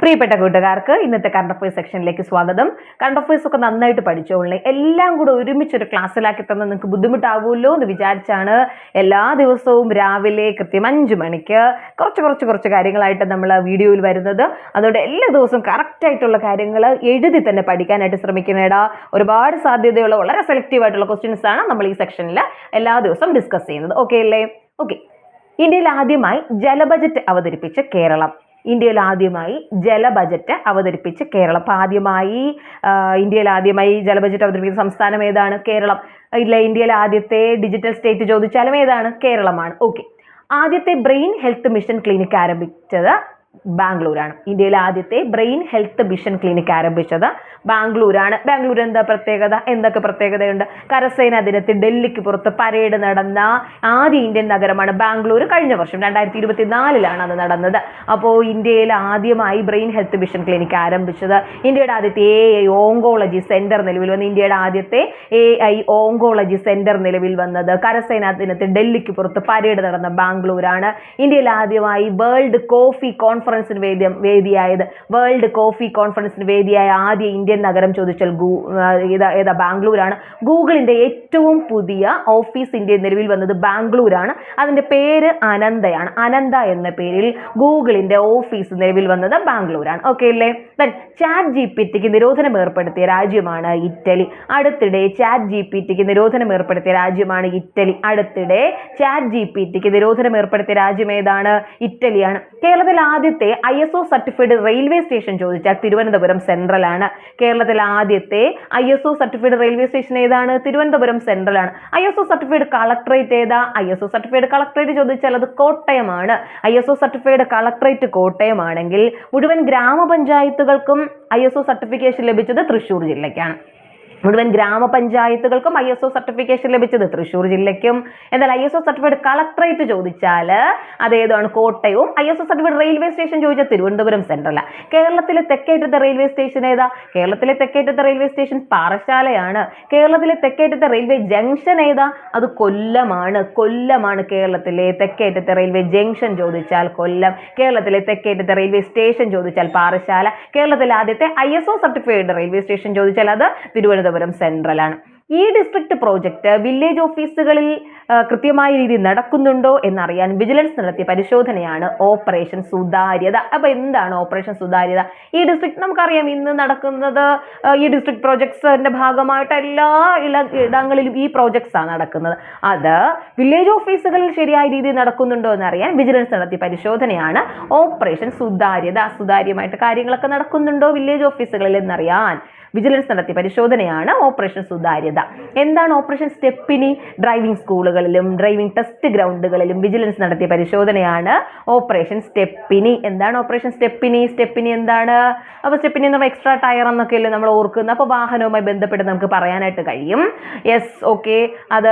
പ്രിയപ്പെട്ട കൂട്ടുകാർക്ക് ഇന്നത്തെ കറണ്ട് അഫയേഴ്സ് സെക്ഷനിലേക്ക് സ്വാഗതം. കറണ്ട് അഫയേഴ്സ് ഒക്കെ നന്നായിട്ട് പഠിച്ചോളേ, എല്ലാം കൂടെ ഒരുമിച്ചൊരു ക്ലാസ്സിലാക്കി തന്നെ നിങ്ങൾക്ക് ബുദ്ധിമുട്ടാവുമല്ലോ എന്ന് വിചാരിച്ചാണ് എല്ലാ ദിവസവും രാവിലെ കൃത്യം 5 മണിക്ക് കുറച്ച് കാര്യങ്ങളായിട്ട് നമ്മൾ വീഡിയോയിൽ വരുന്നത്. അതുകൊണ്ട് എല്ലാ ദിവസവും കറക്റ്റ് ആയിട്ടുള്ള കാര്യങ്ങൾ എഴുതി തന്നെ പഠിക്കാനായിട്ട് ശ്രമിക്കുന്നേടാ. ഒരുപാട് സാധ്യതയുള്ള വളരെ സെലക്റ്റീവ് ആയിട്ടുള്ള ക്വസ്റ്റ്യൻസ് ആണ് നമ്മൾ ഈ സെക്ഷനിൽ എല്ലാ ദിവസവും ഡിസ്കസ് ചെയ്യുന്നത്. ഓക്കെ അല്ലേ? ഓക്കെ. ഇന്ത്യയിൽ ആദ്യമായി ജല ബജറ്റ് അവതരിപ്പിച്ച കേരളം. ഇന്ത്യയിൽ ആദ്യമായി ജല ബജറ്റ് അവതരിപ്പിച്ച് കേരളം. അപ്പം ഇന്ത്യയിൽ ആദ്യമായി ജല ബജറ്റ് അവതരിപ്പിക്കുന്ന സംസ്ഥാനം ഏതാണ്? കേരളം. ഇല്ല, ഇന്ത്യയിൽ ആദ്യത്തെ ഡിജിറ്റൽ സ്റ്റേറ്റ് ചോദിച്ചാലും ഏതാണ്? കേരളമാണ്. ഓക്കെ. ആദ്യത്തെ ബ്രെയിൻ ഹെൽത്ത് മിഷൻ ക്ലിനിക് ആരംഭിച്ചത് ബാംഗ്ലൂരാണ്. ഇന്ത്യയിലെ ആദ്യത്തെ ബ്രെയിൻ ഹെൽത്ത് മിഷൻ ക്ലിനിക് ആരംഭിച്ചത് ബാംഗ്ലൂരാണ്. ബാംഗ്ലൂർ എന്താ പ്രത്യേകത? എന്തൊക്കെ പ്രത്യേകതയുണ്ട്? കരസേനാ ദിനത്തിൽ ഡൽഹിക്ക് പുറത്ത് പരേഡ് നടന്ന ആദ്യ ഇന്ത്യൻ നഗരമാണ് ബാംഗ്ലൂർ. കഴിഞ്ഞ വർഷം 2024 അത് നടന്നത്. അപ്പോൾ ഇന്ത്യയിൽ ആദ്യമായി ബ്രെയിൻ ഹെൽത്ത് മിഷൻ ക്ലിനിക് ആരംഭിച്ചത്, ഇന്ത്യയുടെ ആദ്യത്തെ AI ഓങ്കോളജി സെന്റർ നിലവിൽ വന്നത്, ഇന്ത്യയുടെ ആദ്യത്തെ AI ഓങ്കോളജി സെന്റർ നിലവിൽ വന്നത് കരസേനാ ദിനത്തിൽ ഡൽഹിക്ക് പുറത്ത് പരേഡ് നടന്ന ബാംഗ്ലൂരാണ്. ഇന്ത്യയിൽ ആദ്യമായി വേൾഡ് കോഫി കോൺഫറൻസിന് വേദിയായ ആദ്യ ഇന്ത്യൻ നഗരം ചോദിച്ചാൽ ഏതാ? ബാംഗ്ലൂരാണ്. ഗൂഗിളിന്റെ ഏറ്റവും പുതിയ ഓഫീസ് ഇന്ത്യയിൽ നിലവിൽ വന്നത് ബാംഗ്ലൂരാണ്. അതിന്റെ പേര് അനന്തയാണ്. അനന്ത എന്ന പേരിൽ ഗൂഗിളിന്റെ ഓഫീസ് നിലവിൽ വന്നത് ബാംഗ്ലൂരാണ്. ഓക്കെ അല്ലേ? ചാറ്റ് GPTക്ക് നിരോധനം ഏർപ്പെടുത്തിയ രാജ്യമാണ് ഇറ്റലി. അടുത്തിടെ ചാറ്റ് GPTക്ക് നിരോധനം ഏർപ്പെടുത്തിയ രാജ്യമാണ് ഇറ്റലി. രാജ്യം ഏതാണ്? ഇറ്റലിയാണ്. കേരളത്തിൽ ആദ്യത്തെ ISO സർട്ടിഫൈഡ് റെയിൽവേ സ്റ്റേഷൻ ചോദിച്ചാൽ തിരുവനന്തപുരം സെൻട്രൽ ആണ്. കേരളത്തിൽ ആദ്യത്തെ ISO സർട്ടിഫൈഡ് റെയിൽവേ സ്റ്റേഷൻ ഏതാണ്? തിരുവനന്തപുരം സെൻട്രൽ ആണ്. ISO സർട്ടിഫൈഡ് കളക്ടറേറ്റ് ഏതാ? ISO സർട്ടിഫൈഡ് കളക്ടറേറ്റ് ചോദിച്ചാൽ അത് കോട്ടയമാണ്. ISO സർട്ടിഫൈഡ് കളക്ടറേറ്റ് കോട്ടയമാണെങ്കിൽ മുഴുവൻ ഗ്രാമപഞ്ചായത്തുകൾക്കും ISO സർട്ടിഫിക്കേഷൻ ലഭിച്ചത് തൃശ്ശൂർ ജില്ലയ്ക്കാണ്. മുഴുവൻ ഗ്രാമപഞ്ചായത്തുകൾക്കും ISO സർട്ടിഫിക്കേഷൻ ലഭിച്ചത് തൃശ്ശൂർ ജില്ലയ്ക്കും. എന്നാൽ ISO സർട്ടിഫൈഡ് കളക്ടറേറ്റ് ചോദിച്ചാൽ അതേതാണ്? കോട്ടയവും. ISO സർട്ടിഫൈഡ് റെയിൽവേ സ്റ്റേഷൻ ചോദിച്ചാൽ തിരുവനന്തപുരം സെൻട്രൽ. കേരളത്തിലെ തെക്കേറ്റത്തെ റെയിൽവേ സ്റ്റേഷൻ ഏതാ? കേരളത്തിലെ തെക്കേറ്റത്തെ റെയിൽവേ സ്റ്റേഷൻ പാറശാലയാണ്. കേരളത്തിലെ തെക്കേറ്റത്തെ റെയിൽവേ ജംഗ്ഷൻ ഏതാ? അത് കൊല്ലമാണ്. കേരളത്തിലെ തെക്കേറ്റത്തെ റെയിൽവേ ജംഗ്ഷൻ ചോദിച്ചാൽ കൊല്ലം. കേരളത്തിലെ തെക്കേറ്റത്തെ റെയിൽവേ സ്റ്റേഷൻ ചോദിച്ചാൽ പാറശാല. കേരളത്തിലെ ആദ്യത്തെ ISO സർട്ടിഫൈഡ് റെയിൽവേ സ്റ്റേഷൻ ചോദിച്ചാൽ അത് തിരുവനന്തപുരം സെൻട്രൽ ആണ്. ഈ ഡിസ്ട്രിക്ട് പ്രോജക്റ്റ് വില്ലേജ് ഓഫീസുകളിൽ കൃത്യമായ രീതിയിൽ നടക്കുന്നുണ്ടോ എന്നറിയാൻ വിജിലൻസ് നടത്തിയ പരിശോധനയാണ് ഓപ്പറേഷൻ സുതാര്യത. അപ്പൊ എന്താണ് ഓപ്പറേഷൻ സുതാര്യത? ഈ ഡിസ്ട്രിക്ട് നമുക്കറിയാം ഇന്ന് നടക്കുന്നത്, ഈ ഡിസ്ട്രിക്ട് പ്രോജക്ട്സിന്റെ ഭാഗമായിട്ട് എല്ലാ ഇടങ്ങളിലും ഈ പ്രോജക്ട്സ് ആണ് നടക്കുന്നത്. അത് വില്ലേജ് ഓഫീസുകളിൽ ശരിയായ രീതിയിൽ നടക്കുന്നുണ്ടോ എന്നറിയാൻ വിജിലൻസ് നടത്തിയ പരിശോധനയാണ് ഓപ്പറേഷൻ സുതാര്യത. സുതാര്യമായിട്ട് കാര്യങ്ങളൊക്കെ നടക്കുന്നുണ്ടോ വില്ലേജ് ഓഫീസുകളിൽ എന്നറിയാൻ വിജിലൻസ് നടത്തിയ പരിശോധനയാണ് ഓപ്പറേഷൻ സുതാര്യത. എന്താണ് ഓപ്പറേഷൻ സ്റ്റെപ്പിനി? ഡ്രൈവിംഗ് സ്കൂളുകളിലും ഡ്രൈവിംഗ് ടെസ്റ്റ് ഗ്രൗണ്ടുകളിലും വിജിലൻസ് നടത്തിയ പരിശോധനയാണ് ഓപ്പറേഷൻ സ്റ്റെപ്പിനി. എന്താണ് ഓപ്പറേഷൻ സ്റ്റെപ്പിനി? സ്റ്റെപ്പിനി എന്താണ്? അപ്പോൾ സ്റ്റെപ്പിനി എന്ന് പറഞ്ഞാൽ എക്സ്ട്രാ ടയർ എന്നൊക്കെയല്ലേ നമ്മൾ ഓർക്കുന്നത്. അപ്പോൾ വാഹനവുമായി ബന്ധപ്പെട്ട് നമുക്ക് പറയാനായിട്ട് കഴിയും. Yes, okay. അത്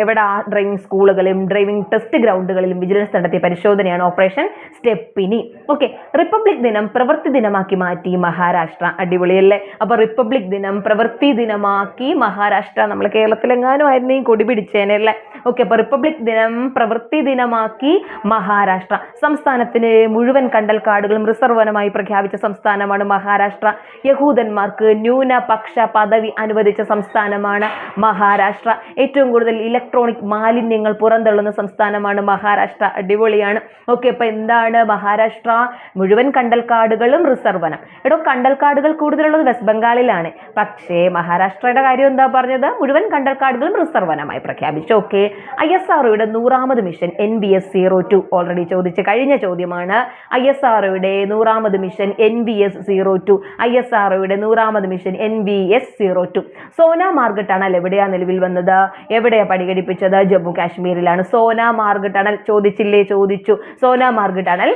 എവിടെ? ഡ്രൈവിംഗ് സ്കൂളുകളിലും ഡ്രൈവിംഗ് ടെസ്റ്റ് ഗ്രൗണ്ടുകളിലും വിജിലൻസ് നടത്തിയ പരിശോധനയാണ് ഓപ്പറേഷൻ സ്റ്റെപ്പിനി. ഓക്കെ. റിപ്പബ്ലിക് ദിനം പ്രവൃത്തി ദിനമാക്കി മാറ്റി മഹാരാഷ്ട്ര. അടിപൊളിയല്ലേ? അപ്പോൾ റിപ്പബ്ലിക് ദിനം പ്രവൃത്തി ദിനമാക്കി മഹാരാഷ്ട്ര. നമ്മൾ കേരളത്തിലെങ്ങാനും ആയിരുന്നു ഈ കൊടി പിടിച്ചേനെ അല്ലേ? ഓക്കെ. അപ്പൊ റിപ്പബ്ലിക് ദിനം പ്രവൃത്തി ദിനമാക്കി മഹാരാഷ്ട്ര. സംസ്ഥാനത്തിന് മുഴുവൻ കണ്ടൽക്കാടുകളും റിസർവ് വനമായി പ്രഖ്യാപിച്ച സംസ്ഥാനമാണ് മഹാരാഷ്ട്ര. യഹൂദന്മാർക്ക് ന്യൂനപക്ഷ പദവി അനുവദിച്ച സംസ്ഥാനമാണ് മഹാരാഷ്ട്ര. ഏറ്റവും കൂടുതൽ ഇലക്ട്രോണിക് മാലിന്യങ്ങൾ പുറന്തള്ളുന്ന സംസ്ഥാനമാണ് മഹാരാഷ്ട്ര. അടിപൊളിയാണ്. ഓക്കെ. അപ്പൊ എന്താണ് മഹാരാഷ്ട്ര? മുഴുവൻ കണ്ടൽക്കാടുകളും റിസർവ് വനം. കണ്ടൽക്കാടുകൾ കൂടുതലുള്ളത് വെസ്റ്റ് ബംഗാളിലാണ്. പക്ഷേ മഹാരാഷ്ട്രയുടെ കാര്യം എന്താ പറഞ്ഞത്? മുഴുവൻ കണ്ടൽക്കാടുകളും റിസർവ് വനമായി പ്രഖ്യാപിച്ചു. ഓക്കെ. ISROയുടെ 100ാമത് മിഷൻ NVS-02 ഓൾറെഡി ചോദിച്ച കഴിഞ്ഞ ചോദ്യമാണ്. ISROയുടെ 100ാമത് മിഷൻ NVS-02. ISROയുടെ 100ാമത് മിഷൻ NVS-02. സോനാമാർഗ് ടണൽ എവിടെയാ നിലവിൽ വന്നത്? എവിടെയാ പടികടിപ്പിച്ചത്? ജമ്മു കാശ്മീരിലാണ്. സോനാമാർഗ് ടണൽ ചോദിച്ചു. സോനാമാർഗ് ടണൽ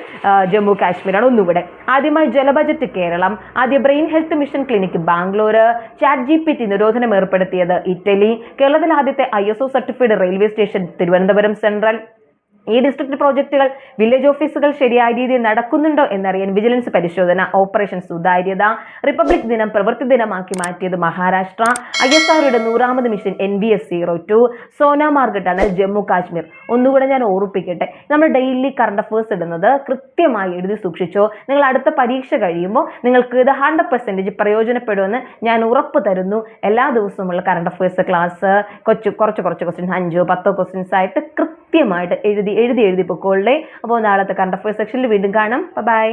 ജമ്മു കാശ്മീരാണ്. ഒന്നുകൂടെ. ആദ്യമായി ജല ബജറ്റ് കേരളം. ആദ്യ brain health mission clinic Bangalore. Chat GPT നിരോധനം ഏർപ്പെടുത്തിയത് ഇറ്റലി. കേരളത്തിൽ ആദ്യത്തെ ISO certified railway station Thiruvananthapuram central. ഈ ഡിസ്ട്രിക്ട് പ്രോജക്റ്റുകൾ വില്ലേജ് ഓഫീസുകൾ ശരിയായ രീതിയിൽ നടക്കുന്നുണ്ടോ എന്നറിയാൻ വിജിലൻസ് പരിശോധന. ഓപ്പറേഷൻ സുതാര്യത. റിപ്പബ്ലിക് ദിനം പ്രവൃത്തി ദിനമാക്കി മാറ്റിയത് മഹാരാഷ്ട്ര. ISROയുടെ 100ാമത് mission NVS-02. Sonamarg tunnel Jammu Kashmir. ഒന്നുകൂടെ ഞാൻ ഓർപ്പിക്കട്ടെ, നമ്മൾ ഡെയിലി കറണ്ട് അഫേഴ്സ് ഇടുന്നത് കൃത്യമായി എഴുതി സൂക്ഷിച്ചോ. നിങ്ങൾ അടുത്ത പരീക്ഷ കഴിയുമ്പോൾ നിങ്ങൾക്ക് ഇത് 100% പ്രയോജനപ്പെടുമെന്ന് ഞാൻ ഉറപ്പ് തരുന്നു. എല്ലാ ദിവസവുമുള്ള കറണ്ട് അഫേഴ്സ് ക്ലാസ് കുറച്ച് ക്വസ്റ്റ്യൻസ് 5 10 ക്വസ്റ്റ്യൻസ് ആയിട്ട് കൃത്യമായിട്ട് എഴുതി പൊക്കോളേ. അപ്പോൾ നാളത്തെ കറണ്ട് അഫയേഴ്സ് സെക്ഷനിൽ വീണ്ടും കാണാം. ബൈ.